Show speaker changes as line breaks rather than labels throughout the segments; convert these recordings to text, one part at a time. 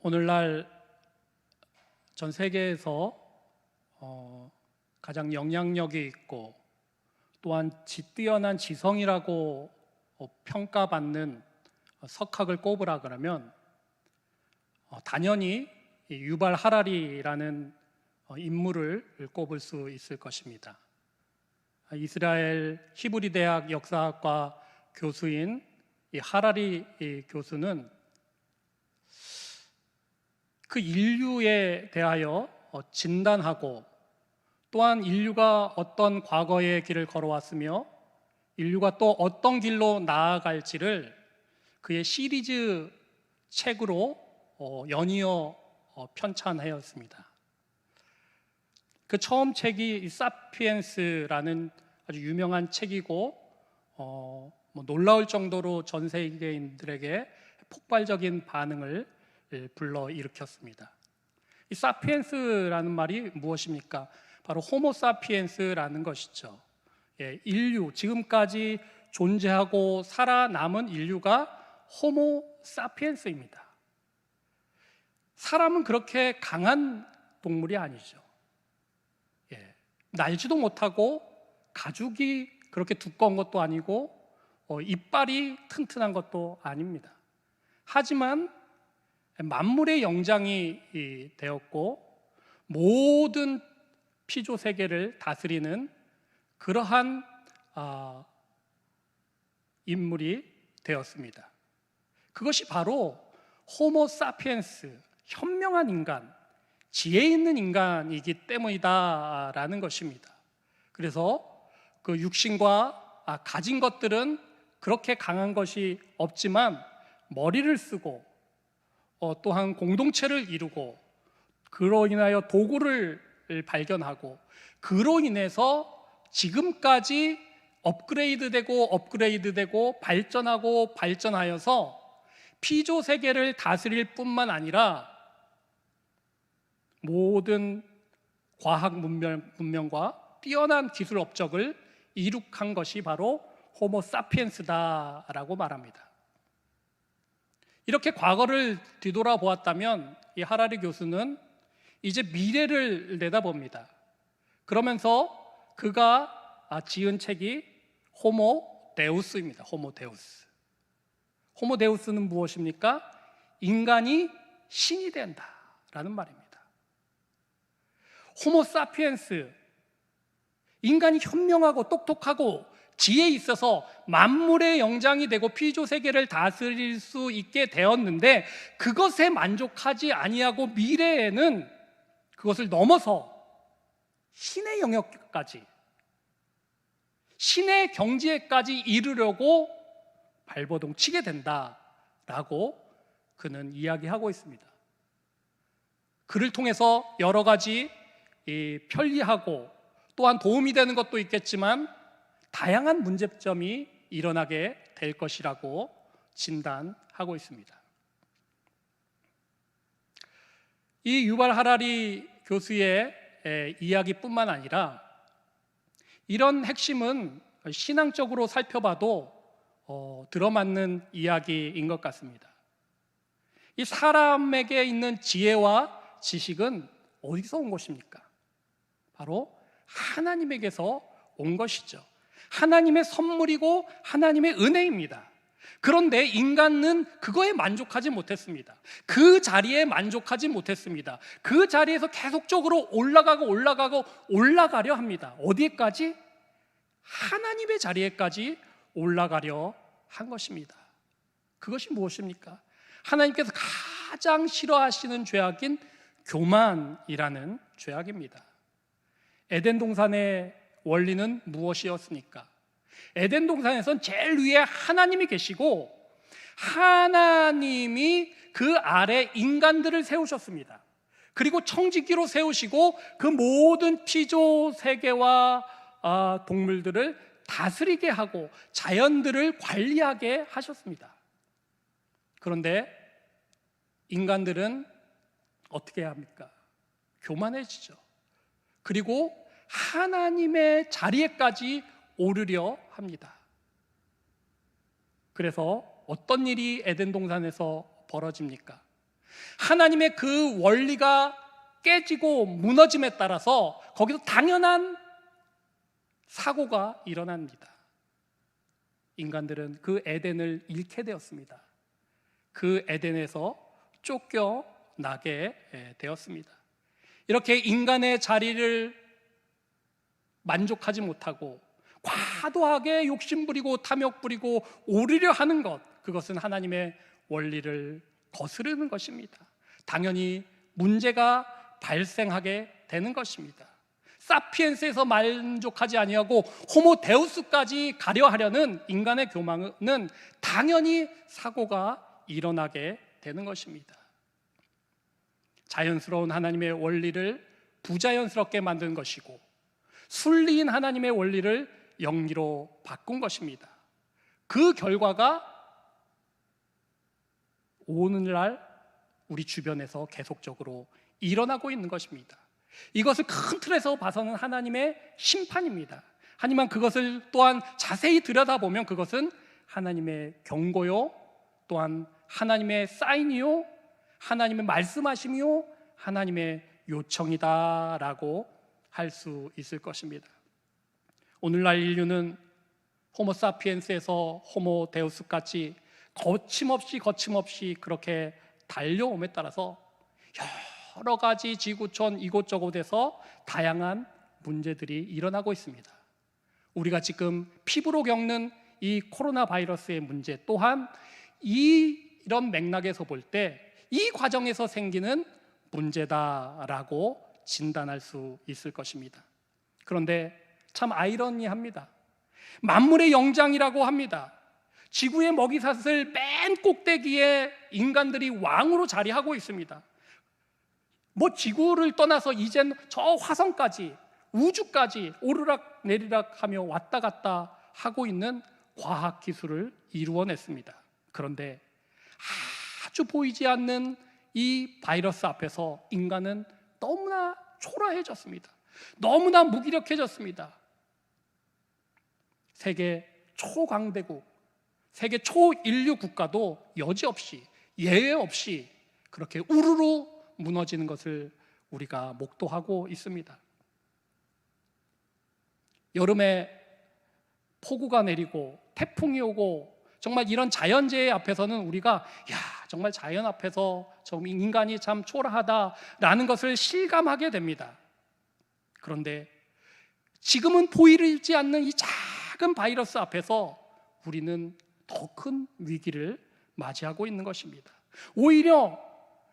오늘날 전 세계에서 가장 영향력이 있고 또한 뛰어난 지성이라고 평가받는 석학을 꼽으라 그러면 당연히 유발 하라리라는 인물을 꼽을 수 있을 것입니다. 이스라엘 히브리 대학 역사학과 교수인 이 하라리 교수는 그 인류에 대하여 진단하고 또한 인류가 어떤 과거의 길을 걸어왔으며 인류가 또 어떤 길로 나아갈지를 그의 시리즈 책으로 연이어 편찬하였습니다. 그 처음 책이 사피엔스라는 아주 유명한 책이고 놀라울 정도로 전 세계인들에게 폭발적인 반응을 불러일으켰습니다. 이 사피엔스라는 말이 무엇입니까? 바로 호모 사피엔스라는 것이죠. 인류, 지금까지 존재하고 살아남은 인류가 호모 사피엔스입니다. 사람은 그렇게 강한 동물이 아니죠. 날지도 못하고 가죽이 그렇게 두꺼운 것도 아니고 이빨이 튼튼한 것도 아닙니다. 하지만 만물의 영장이 되었고 모든 피조 세계를 다스리는 그러한 인물이 되었습니다. 그것이 바로 호모 사피엔스, 현명한 인간, 지혜 있는 인간이기 때문이다라는 것입니다. 그래서 그 육신과 가진 것들은 그렇게 강한 것이 없지만 머리를 쓰고 또한 공동체를 이루고 그로 인하여 도구를 발견하고 그로 인해서 지금까지 업그레이드되고 발전하고 발전하여서 피조 세계를 다스릴 뿐만 아니라 모든 과학 문명과 뛰어난 기술 업적을 이룩한 것이 바로 호모 사피엔스다라고 말합니다. 이렇게 과거를 뒤돌아보았다면 이 하라리 교수는 이제 미래를 내다봅니다. 그러면서 그가 지은 책이 호모 데우스입니다. 호모 데우스. 호모 데우스는 무엇입니까? 인간이 신이 된다라는 말입니다. 호모 사피엔스, 인간이 현명하고 똑똑하고 지혜에 있어서 만물의 영장이 되고 피조 세계를 다스릴 수 있게 되었는데 그것에 만족하지 아니하고 미래에는 그것을 넘어서 신의 영역까지, 신의 경지에까지 이르려고 발버둥 치게 된다라고 그는 이야기하고 있습니다. 그를 통해서 여러 가지 편리하고 또한 도움이 되는 것도 있겠지만 다양한 문제점이 일어나게 될 것이라고 진단하고 있습니다. 이 유발 하라리 교수의 이야기뿐만 아니라 이런 핵심은 신앙적으로 살펴봐도 들어맞는 이야기인 것 같습니다. 이 사람에게 있는 지혜와 지식은 어디서 온 것입니까? 바로 하나님에게서 온 것이죠. 하나님의 선물이고 하나님의 은혜입니다. 그런데 인간은 그거에 만족하지 못했습니다. 그 자리에 만족하지 못했습니다. 그 자리에서 계속적으로 올라가려 합니다. 어디에까지? 하나님의 자리에까지 올라가려 한 것입니다. 그것이 무엇입니까? 하나님께서 가장 싫어하시는 죄악인 교만이라는 죄악입니다. 에덴 동산의 원리는 무엇이었습니까? 에덴 동산에선 제일 위에 하나님이 계시고 하나님이 그 아래 인간들을 세우셨습니다. 그리고 청지기로 세우시고 그 모든 피조 세계와 동물들을 다스리게 하고 자연들을 관리하게 하셨습니다. 그런데 인간들은 어떻게 해야 합니까? 교만해지죠. 그리고 하나님의 자리에까지 오르려 합니다. 그래서 어떤 일이 에덴 동산에서 벌어집니까? 하나님의 그 원리가 깨지고 무너짐에 따라서 거기서 당연한 사고가 일어납니다. 인간들은 그 에덴을 잃게 되었습니다. 그 에덴에서 쫓겨나게 되었습니다. 이렇게 인간의 자리를 만족하지 못하고 과도하게 욕심부리고 탐욕부리고 오르려 하는 것, 그것은 하나님의 원리를 거스르는 것입니다. 당연히 문제가 발생하게 되는 것입니다. 사피엔스에서 만족하지 아니하고 호모데우스까지 가려 하려는 인간의 교만은 당연히 사고가 일어나게 되는 것입니다. 자연스러운 하나님의 원리를 부자연스럽게 만든 것이고 순리인 하나님의 원리를 영리로 바꾼 것입니다. 그 결과가 오늘날 우리 주변에서 계속적으로 일어나고 있는 것입니다. 이것을 큰 틀에서 봐서는 하나님의 심판입니다. 하지만 그것을 또한 자세히 들여다보면 그것은 하나님의 경고요, 또한 하나님의 사인이요, 하나님의 말씀하심이요, 하나님의 요청이다라고 할 수 있을 것입니다. 오늘날 인류는 호모사피엔스에서 호모데우스까지 거침없이 그렇게 달려옴에 따라서 여러 가지 지구촌 이곳저곳에서 다양한 문제들이 일어나고 있습니다. 우리가 지금 피부로 겪는 이 코로나 바이러스의 문제 또한 이런 맥락에서 볼 때 이 과정에서 생기는 문제다라고 진단할 수 있을 것입니다. 그런데 참 아이러니합니다. 만물의 영장이라고 합니다. 지구의 먹이사슬 맨 꼭대기에 인간들이 왕으로 자리하고 있습니다. 지구를 떠나서 이젠 저 화성까지, 우주까지 오르락 내리락 하며 왔다 갔다 하고 있는 과학기술을 이루어냈습니다. 그런데 아주 보이지 않는 이 바이러스 앞에서 인간은 너무나 초라해졌습니다. 너무나 무기력해졌습니다. 세계 초강대국, 세계 초인류 국가도 여지없이, 예외 없이 그렇게 우르르 무너지는 것을 우리가 목도하고 있습니다. 여름에 폭우가 내리고 태풍이 오고 정말 이런 자연재해 앞에서는 우리가 정말 자연 앞에서 인간이 참 초라하다라는 것을 실감하게 됩니다. 그런데 지금은 보이지 않는 이 작은 바이러스 앞에서 우리는 더 큰 위기를 맞이하고 있는 것입니다. 오히려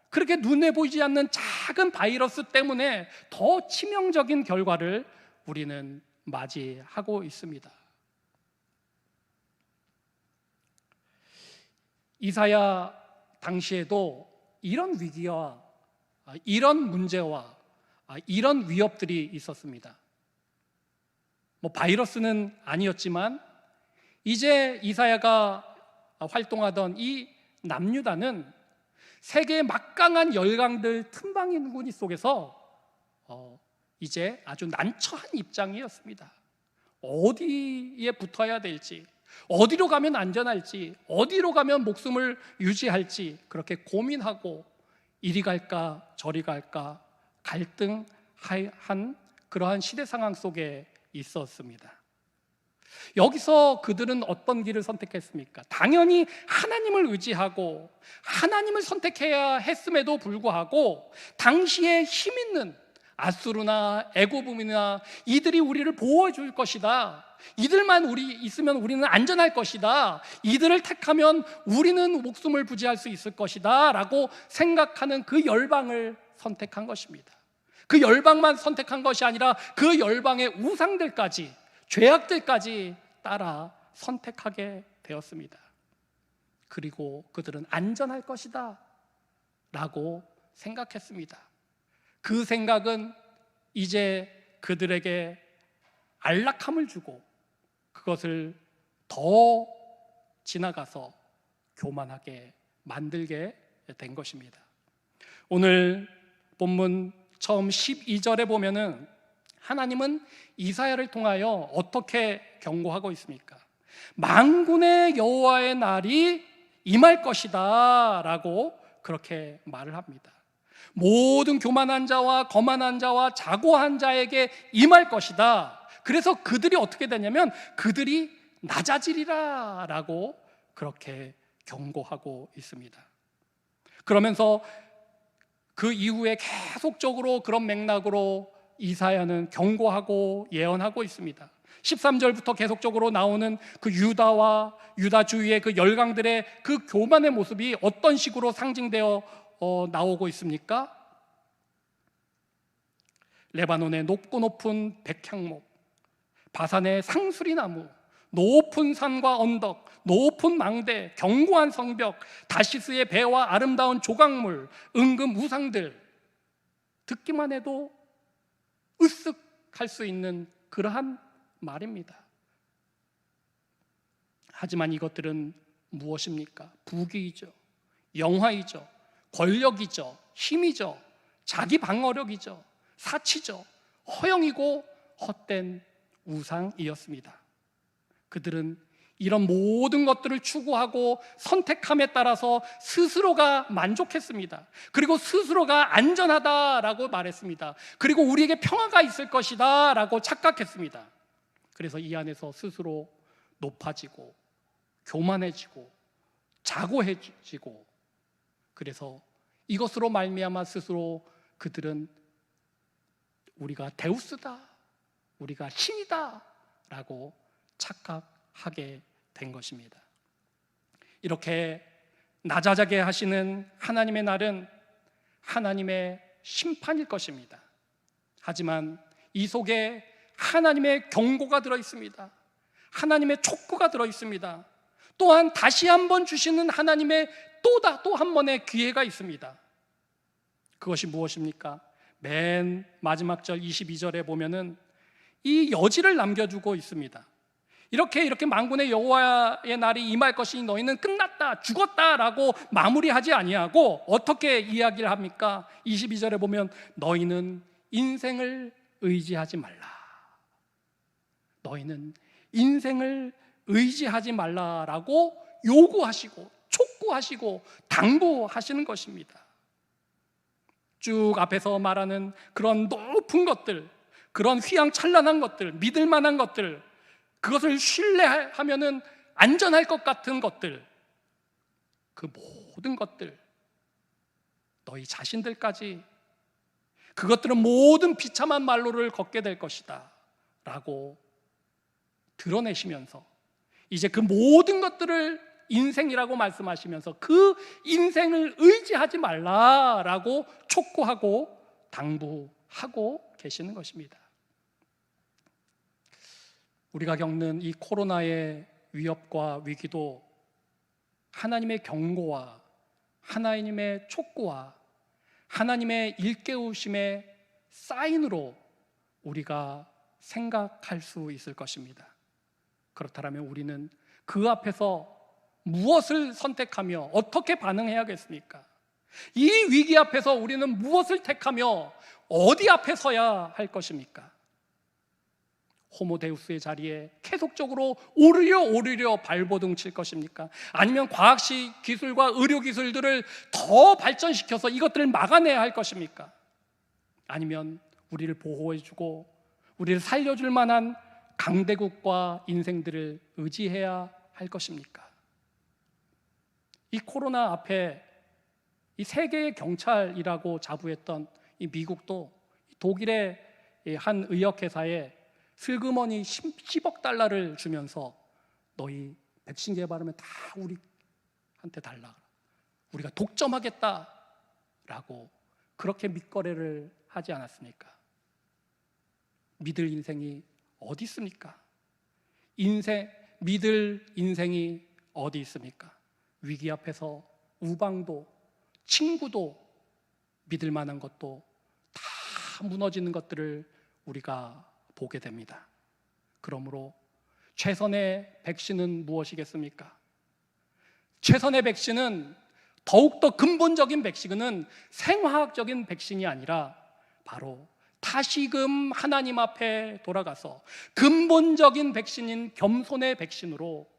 그렇게 눈에 보이지 않는 작은 바이러스 때문에 더 치명적인 결과를 우리는 맞이하고 있습니다. 이사야 당시에도 이런 위기와 이런 문제와 이런 위협들이 있었습니다. 바이러스는 아니었지만 이제 이사야가 활동하던 이 남유다는 세계의 막강한 열강들 틈바구니 속에서 이제 아주 난처한 입장이었습니다. 어디에 붙어야 될지, 어디로 가면 안전할지, 어디로 가면 목숨을 유지할지 그렇게 고민하고 이리 갈까 저리 갈까 갈등한 그러한 시대 상황 속에 있었습니다. 여기서 그들은 어떤 길을 선택했습니까? 당연히 하나님을 의지하고 하나님을 선택해야 했음에도 불구하고 당시에 힘 있는 아수르나 애고봄이나 이들이 우리를 보호해 줄 것이다, 이들만 있으면 우리는 안전할 것이다, 이들을 택하면 우리는 목숨을 부지할 수 있을 것이다 라고 생각하는 그 열방을 선택한 것입니다. 그 열방만 선택한 것이 아니라 그 열방의 우상들까지, 죄악들까지 따라 선택하게 되었습니다. 그리고 그들은 안전할 것이다 라고 생각했습니다. 그 생각은 이제 그들에게 안락함을 주고 그것을 더 지나가서 교만하게 만들게 된 것입니다. 오늘 본문 처음 12절에 보면은 하나님은 이사야를 통하여 어떻게 경고하고 있습니까? 만군의 여호와의 날이 임할 것이다 라고 그렇게 말을 합니다. 모든 교만한 자와 거만한 자와 자고한 자에게 임할 것이다. 그래서 그들이 어떻게 되냐면 그들이 낮아지리라 라고 그렇게 경고하고 있습니다. 그러면서 그 이후에 계속적으로 그런 맥락으로 이사야는 경고하고 예언하고 있습니다. 13절부터 계속적으로 나오는 그 유다와 유다 주위의 그 열강들의 그 교만의 모습이 어떤 식으로 상징되어 나오고 있습니까? 레바논의 높고 높은 백향목, 바산의 상수리나무, 높은 산과 언덕, 높은 망대, 견고한 성벽, 다시스의 배와 아름다운 조각물, 은금 우상들, 듣기만 해도 으쓱할 수 있는 그러한 말입니다. 하지만 이것들은 무엇입니까? 부귀이죠, 영화이죠, 권력이죠, 힘이죠, 자기 방어력이죠, 사치죠, 허영이고 헛된 우상이었습니다. 그들은 이런 모든 것들을 추구하고 선택함에 따라서 스스로가 만족했습니다. 그리고 스스로가 안전하다라고 말했습니다. 그리고 우리에게 평화가 있을 것이다 라고 착각했습니다. 그래서 이 안에서 스스로 높아지고 교만해지고 자고해지고, 그래서 이것으로 말미암아 스스로 그들은 우리가 데우스다, 우리가 신이다 라고 착각하게 된 것입니다. 이렇게 낮아지게 하시는 하나님의 날은 하나님의 심판일 것입니다. 하지만 이 속에 하나님의 경고가 들어있습니다. 하나님의 촉구가 들어있습니다. 또한 다시 한번 주시는 하나님의 또 한 번의 기회가 있습니다. 그것이 무엇입니까? 맨 마지막 절 22절에 보면은 이 여지를 남겨주고 있습니다. 이렇게 만군의 여호와의 날이 임할 것이니 너희는 끝났다, 죽었다라고 마무리하지 아니하고 어떻게 이야기를 합니까? 22절에 보면 너희는 인생을 의지하지 말라. 너희는 인생을 의지하지 말라라고 요구하시고 촉구하시고 당부하시는 것입니다. 쭉 앞에서 말하는 그런 높은 것들, 그런 휘황찬란한 것들, 믿을 만한 것들, 그것을 신뢰하면은 안전할 것 같은 것들, 그 모든 것들, 너희 자신들까지 그것들은 모든 비참한 말로를 걷게 될 것이다 라고 드러내시면서 이제 그 모든 것들을 인생이라고 말씀하시면서 그 인생을 의지하지 말라라고 촉구하고 당부하고 계시는 것입니다. 우리가 겪는 이 코로나의 위협과 위기도 하나님의 경고와 하나님의 촉구와 하나님의 일깨우심의 사인으로 우리가 생각할 수 있을 것입니다. 그렇다면 우리는 그 앞에서 무엇을 선택하며 어떻게 반응해야겠습니까? 이 위기 앞에서 우리는 무엇을 택하며 어디 앞에 서야 할 것입니까? 호모데우스의 자리에 계속적으로 오르려 발버둥 칠 것입니까? 아니면 과학식 기술과 의료 기술들을 더 발전시켜서 이것들을 막아내야 할 것입니까? 아니면 우리를 보호해주고 우리를 살려줄 만한 강대국과 인생들을 의지해야 할 것입니까? 이 코로나 앞에 이 세계의 경찰이라고 자부했던 이 미국도 독일의 한 의역회사에 슬그머니 10억 달러를 주면서 너희 백신 개발하면 다 우리한테 달라, 우리가 독점하겠다라고 그렇게 밑거래를 하지 않았습니까? 믿을 인생이 어디 있습니까? 믿을 인생이 어디 있습니까? 위기 앞에서 우방도, 친구도, 믿을 만한 것도 다 무너지는 것들을 우리가 보게 됩니다. 그러므로 최선의 백신은 무엇이겠습니까? 최선의 백신은, 더욱더 근본적인 백신은 생화학적인 백신이 아니라 바로 다시금 하나님 앞에 돌아가서 근본적인 백신인 겸손의 백신으로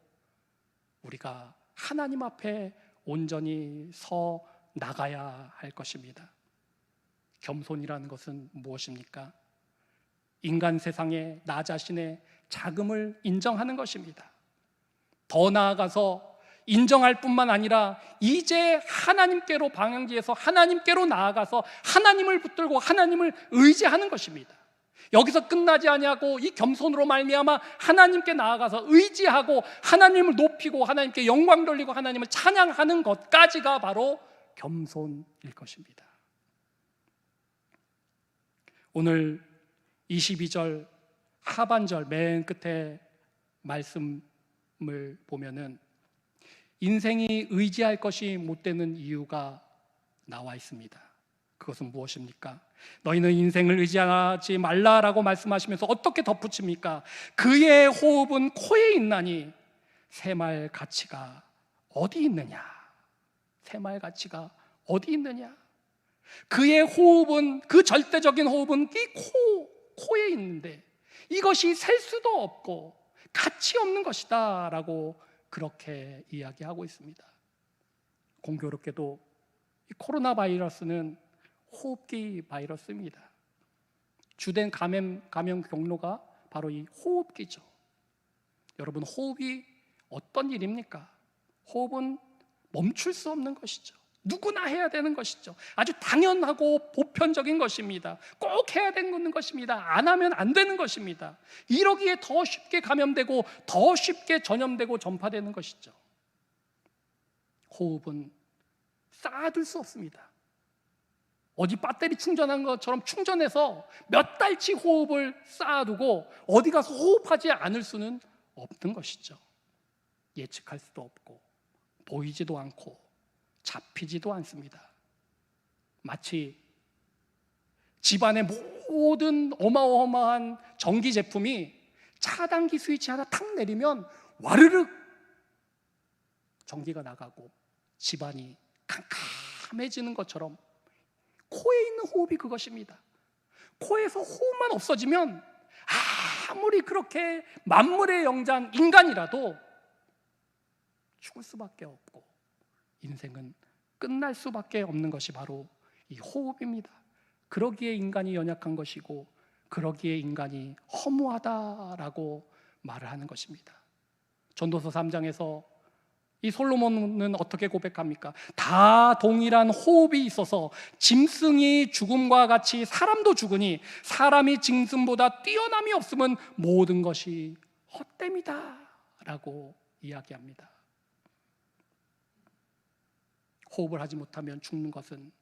우리가 하나님 앞에 온전히 서 나가야 할 것입니다. 겸손이라는 것은 무엇입니까? 인간 세상에 나 자신의 자금을 인정하는 것입니다. 더 나아가서 인정할 뿐만 아니라 이제 하나님께로 방향지에서 하나님께로 나아가서 하나님을 붙들고 하나님을 의지하는 것입니다. 여기서 끝나지 아니하고 이 겸손으로 말미암아 하나님께 나아가서 의지하고 하나님을 높이고 하나님께 영광 돌리고 하나님을 찬양하는 것까지가 바로 겸손일 것입니다. 오늘 22절 하반절 맨 끝에 말씀을 보면은 인생이 의지할 것이 못 되는 이유가 나와 있습니다. 그것은 무엇입니까? 너희는 인생을 의지하지 말라라고 말씀하시면서 어떻게 덧붙입니까? 그의 호흡은 코에 있나니 새말 가치가 어디 있느냐? 새말 가치가 어디 있느냐? 그의 호흡은, 그 절대적인 호흡은 이 코에 있는데 이것이 셀 수도 없고 가치 없는 것이다 라고 그렇게 이야기하고 있습니다. 공교롭게도 이 코로나 바이러스는 호흡기 바이러스입니다. 주된 감염 경로가 바로 이 호흡기죠. 여러분, 호흡이 어떤 일입니까? 호흡은 멈출 수 없는 것이죠. 누구나 해야 되는 것이죠. 아주 당연하고 보편적인 것입니다. 꼭 해야 되는 것입니다. 안 하면 안 되는 것입니다. 이러기에 더 쉽게 감염되고 더 쉽게 전염되고 전파되는 것이죠. 호흡은 쌓아둘 수 없습니다. 어디 배터리 충전한 것처럼 충전해서 몇 달치 호흡을 쌓아두고 어디 가서 호흡하지 않을 수는 없는 것이죠. 예측할 수도 없고 보이지도 않고 잡히지도 않습니다. 마치 집안의 모든 어마어마한 전기 제품이 차단기 스위치 하나 탁 내리면 와르륵 전기가 나가고 집안이 캄캄해지는 것처럼 코에 있는 호흡이 그것입니다. 코에서 호흡만 없어지면 아무리 그렇게 만물의 영장 인간이라도 죽을 수밖에 없고 인생은 끝날 수밖에 없는 것이 바로 이 호흡입니다. 그러기에 인간이 연약한 것이고 그러기에 인간이 허무하다라고 말을 하는 것입니다. 전도서 3장에서 이 솔로몬은 어떻게 고백합니까? 다 동일한 호흡이 있어서 짐승이 죽음과 같이 사람도 죽으니 사람이 짐승보다 뛰어남이 없으면 모든 것이 헛됨이다 라고 이야기합니다. 호흡을 하지 못하면 죽는 것은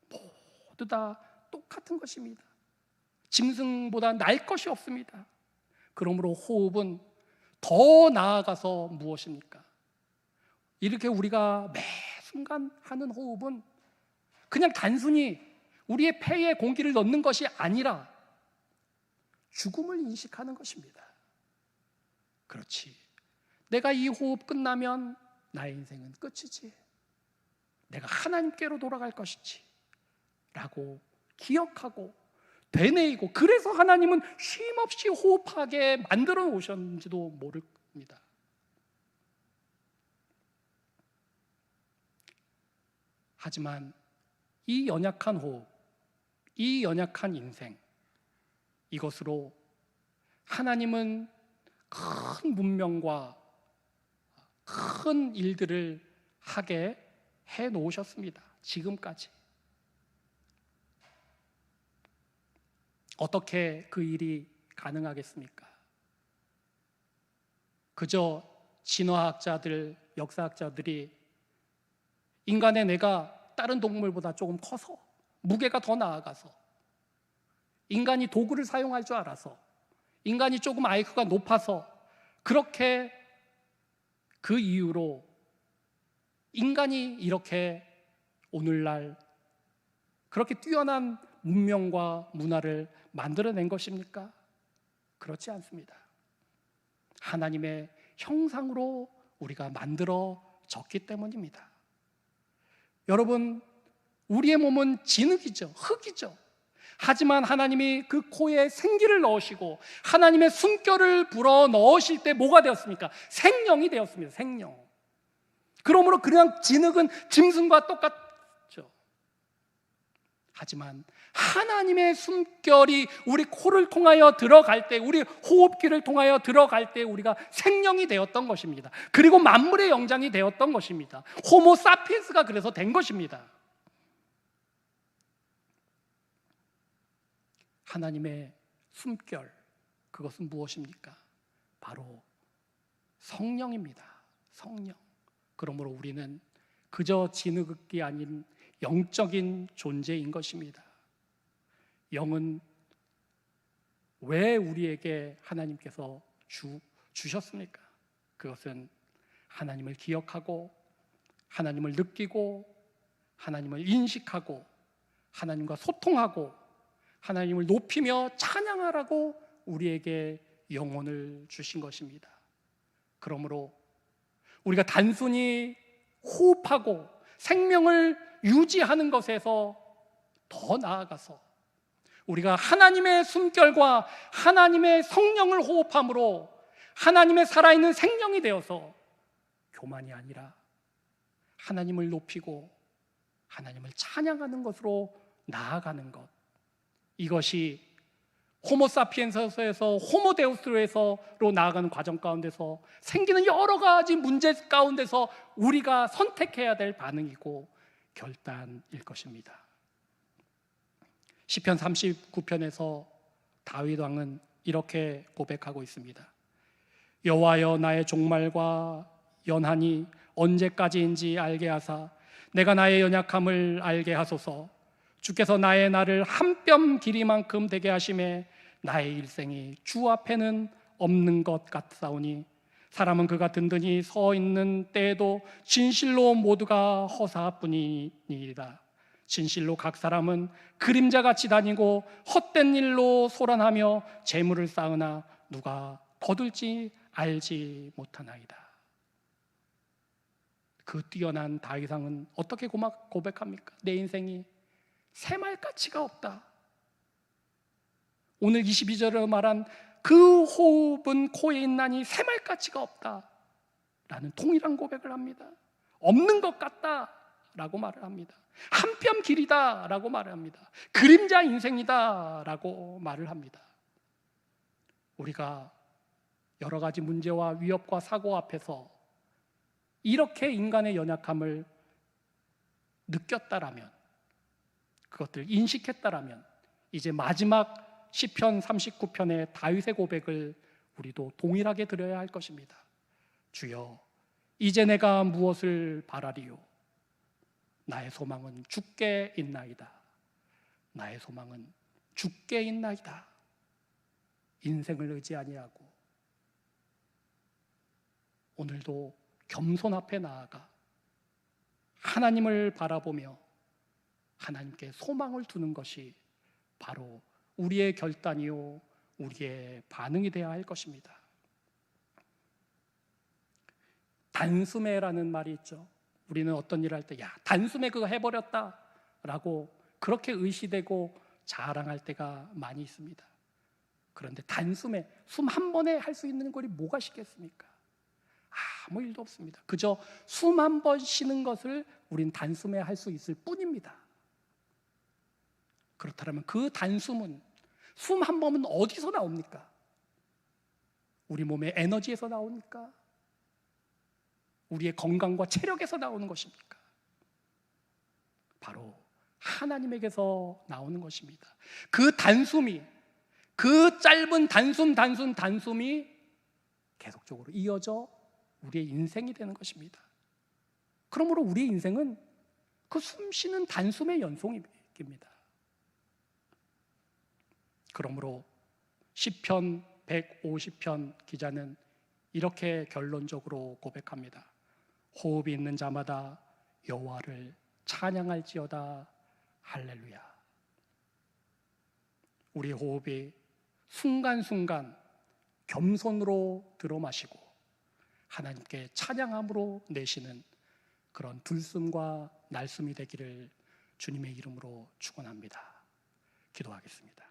모두 다 똑같은 것입니다. 짐승보다 날 것이 없습니다. 그러므로 호흡은 더 나아가서 무엇입니까? 이렇게 우리가 매 순간 하는 호흡은 그냥 단순히 우리의 폐에 공기를 넣는 것이 아니라 죽음을 인식하는 것입니다. 그렇지. 내가 이 호흡 끝나면 나의 인생은 끝이지. 내가 하나님께로 돌아갈 것이지 라고 기억하고 되뇌이고, 그래서 하나님은 쉼없이 호흡하게 만들어 놓으셨는지도 모릅니다. 하지만 이 연약한 호흡, 이 연약한 인생, 이것으로 하나님은 큰 문명과 큰 일들을 하게 해 놓으셨습니다. 지금까지. 어떻게 그 일이 가능하겠습니까? 그저 진화학자들, 역사학자들이 인간의 뇌가 다른 동물보다 조금 커서, 무게가 더 나아가서, 인간이 도구를 사용할 줄 알아서, 인간이 조금 IQ가 높아서, 그렇게 그 이유로 인간이 이렇게 오늘날 그렇게 뛰어난 문명과 문화를 만들어낸 것입니까? 그렇지 않습니다. 하나님의 형상으로 우리가 만들어졌기 때문입니다. 여러분, 우리의 몸은 진흙이죠. 흙이죠. 하지만 하나님이 그 코에 생기를 넣으시고 하나님의 숨결을 불어 넣으실 때 뭐가 되었습니까? 생명이 되었습니다. 생명. 그러므로 그냥 진흙은 짐승과 있죠. 하지만 하나님의 숨결이 우리 코를 통하여 들어갈 때, 우리 호흡기를 통하여 들어갈 때 우리가 생명이 되었던 것입니다. 그리고 만물의 영장이 되었던 것입니다. 호모 사피엔스가 그래서 된 것입니다. 하나님의 숨결, 그것은 무엇입니까? 바로 성령입니다. 성령. 그러므로 우리는 그저 진흙이 아닌 영적인 존재인 것입니다. 영은 왜 우리에게 하나님께서 주셨습니까? 그것은 하나님을 기억하고, 하나님을 느끼고, 하나님을 인식하고, 하나님과 소통하고, 하나님을 높이며 찬양하라고 우리에게 영혼을 주신 것입니다. 그러므로 우리가 단순히 호흡하고 생명을 유지하는 것에서 더 나아가서 우리가 하나님의 숨결과 하나님의 성령을 호흡함으로 하나님의 살아있는 생명이 되어서 교만이 아니라 하나님을 높이고 하나님을 찬양하는 것으로 나아가는 것, 이것이 호모사피엔스에서 호모데우스로 나아가는 과정 가운데서 생기는 여러 가지 문제 가운데서 우리가 선택해야 될 반응이고 결단일 것입니다. 시편 39편에서 다윗 왕은 이렇게 고백하고 있습니다. 여호와여, 나의 종말과 연한이 언제까지인지 알게 하사 내가 나의 연약함을 알게 하소서. 주께서 나의 날을 한 뼘 길이만큼 되게 하심에 나의 일생이 주 앞에는 없는 것 같사오니 사람은 그가 든든히 서 있는 때에도 진실로 모두가 허사뿐이니이다. 진실로 각 사람은 그림자같이 다니고 헛된 일로 소란하며 재물을 쌓으나 누가 거둘지 알지 못하나이다. 그 뛰어난 다윗 왕은 어떻게 고백합니까? 내 인생이 새말 가치가 없다. 오늘 22절에 말한 그 호흡은 코에 있나니 새말 가치가 없다 라는 동일한 고백을 합니다. 없는 것 같다 라고 말을 합니다. 한 뼘 길이다 라고 말을 합니다. 그림자 인생이다 라고 말을 합니다. 우리가 여러 가지 문제와 위협과 사고 앞에서 이렇게 인간의 연약함을 느꼈다라면, 그것들 인식했다라면 이제 마지막 시편 39편의 다윗의 고백을 우리도 동일하게 드려야 할 것입니다. 주여, 이제 내가 무엇을 바라리요? 나의 소망은 주께 있나이다. 나의 소망은 주께 있나이다. 인생을 의지 아니하고 오늘도 겸손 앞에 나아가 하나님을 바라보며 하나님께 소망을 두는 것이 바로 우리의 결단이요 우리의 반응이 되어야 할 것입니다. 단숨에라는 말이 있죠. 우리는 어떤 일을 할 때 야, 단숨에 그거 해버렸다 라고 그렇게 의시되고 자랑할 때가 많이 있습니다. 그런데 단숨에 숨 한 번에 할 수 있는 것이 뭐가 쉽겠습니까? 아무 일도 없습니다. 그저 숨 한 번 쉬는 것을 우린 단숨에 할 수 있을 뿐입니다. 그렇다면 그 단숨은, 숨 한 번은 어디서 나옵니까? 우리 몸의 에너지에서 나옵니까? 우리의 건강과 체력에서 나오는 것입니까? 바로 하나님에게서 나오는 것입니다. 그 단숨이, 그 짧은 단숨이 계속적으로 이어져 우리의 인생이 되는 것입니다. 그러므로 우리의 인생은 그 숨쉬는 단숨의 연속입니다. 그러므로 시편 150편 기자는 이렇게 결론적으로 고백합니다. 호흡이 있는 자마다 여호와를 찬양할지어다. 할렐루야. 우리 호흡이 순간순간 겸손으로 들어마시고 하나님께 찬양함으로 내쉬는 그런 들숨과 날숨이 되기를 주님의 이름으로 축원합니다. 기도하겠습니다.